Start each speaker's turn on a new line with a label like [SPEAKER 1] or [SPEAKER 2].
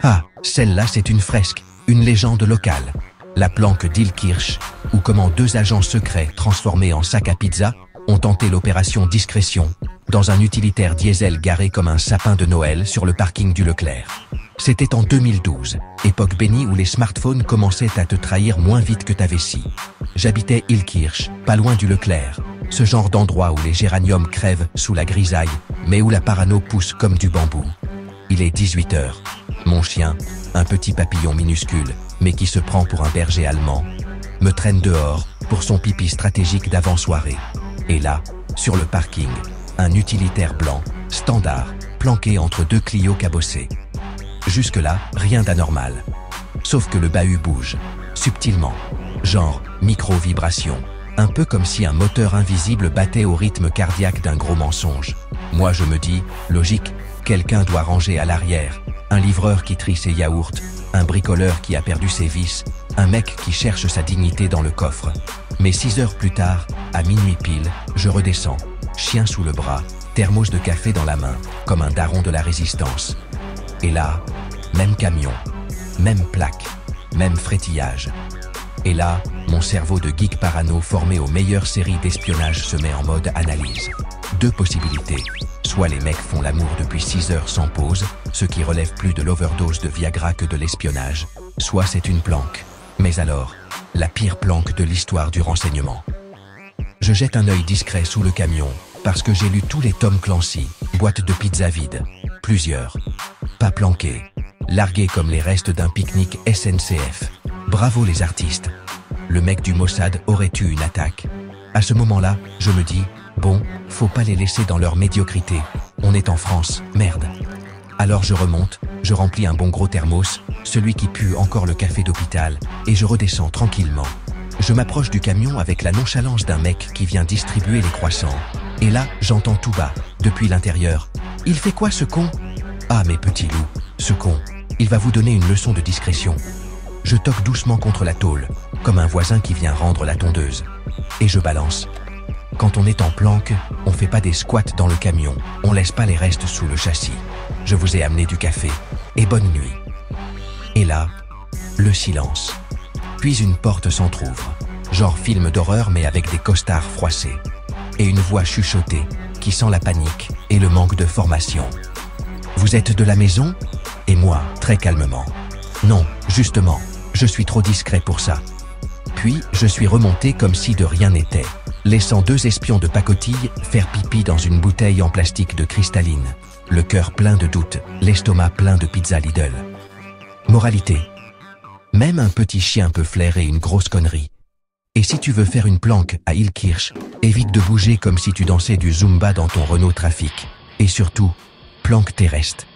[SPEAKER 1] Ah, celle-là c'est une fresque, une légende locale. La planque d'Illkirch, où comment deux agents secrets transformés en sac à pizza ont tenté l'opération discrétion dans un utilitaire diesel garé comme un sapin de Noël sur le parking du Leclerc. C'était en 2012, époque bénie où les smartphones commençaient à te trahir moins vite que ta vessie. J'habitais Illkirch, pas loin du Leclerc, ce genre d'endroit où les géraniums crèvent sous la grisaille, mais où la parano pousse comme du bambou. Il est 18 h. Mon chien, un petit papillon minuscule, mais qui se prend pour un berger allemand, me traîne dehors pour son pipi stratégique d'avant-soirée. Et là, sur le parking, un utilitaire blanc, standard, planqué entre deux Clio cabossés. Jusque-là, rien d'anormal. Sauf que le bahut bouge, subtilement, genre micro-vibration, un peu comme si un moteur invisible battait au rythme cardiaque d'un gros mensonge. Moi je me dis, logique, quelqu'un doit ranger à l'arrière, un livreur qui trie ses yaourts, un bricoleur qui a perdu ses vis, un mec qui cherche sa dignité dans le coffre. Mais 6 heures plus tard, à minuit pile, je redescends, chien sous le bras, thermos de café dans la main, comme un daron de la résistance. Et là, même camion, même plaque, même frétillage. Et là, mon cerveau de geek parano formé aux meilleures séries d'espionnage se met en mode analyse. Deux possibilités. Soit les mecs font l'amour depuis 6 heures sans pause, ce qui relève plus de l'overdose de Viagra que de l'espionnage. Soit c'est une planque. Mais alors, la pire planque de l'histoire du renseignement. Je jette un œil discret sous le camion, parce que j'ai lu tous les Tom Clancy, boîte de pizza vide. Plusieurs. Pas planqués. Largués comme les restes d'un pique-nique SNCF. Bravo les artistes. Le mec du Mossad aurait eu une attaque. À ce moment-là, je me dis, bon, faut pas les laisser dans leur médiocrité. On est en France, merde. Alors je remonte, je remplis un bon gros thermos, celui qui pue encore le café d'hôpital, et je redescends tranquillement. Je m'approche du camion avec la nonchalance d'un mec qui vient distribuer les croissants. Et là, j'entends tout bas, depuis l'intérieur. Il fait quoi ce con? Ah mes petits loups, ce con, il va vous donner une leçon de discrétion. Je toque doucement contre la tôle, comme un voisin qui vient rendre la tondeuse. Et je balance. Quand on est en planque, on fait pas des squats dans le camion, on laisse pas les restes sous le châssis. Je vous ai amené du café, et bonne nuit. Et là, le silence. Puis une porte s'entr'ouvre, genre film d'horreur mais avec des costards froissés. Et une voix chuchotée, qui sent la panique et le manque de formation. Vous êtes de la maison? Et moi, très calmement. Non, justement, je suis trop discret pour ça. Puis, je suis remonté comme si de rien n'était, laissant deux espions de pacotille faire pipi dans une bouteille en plastique de cristalline, le cœur plein de doutes, l'estomac plein de pizza Lidl. Moralité. Même un petit chien peut flairer une grosse connerie. Et si tu veux faire une planque à Illkirch, évite de bouger comme si tu dansais du Zumba dans ton Renault Trafic. Et surtout, planque tes restes.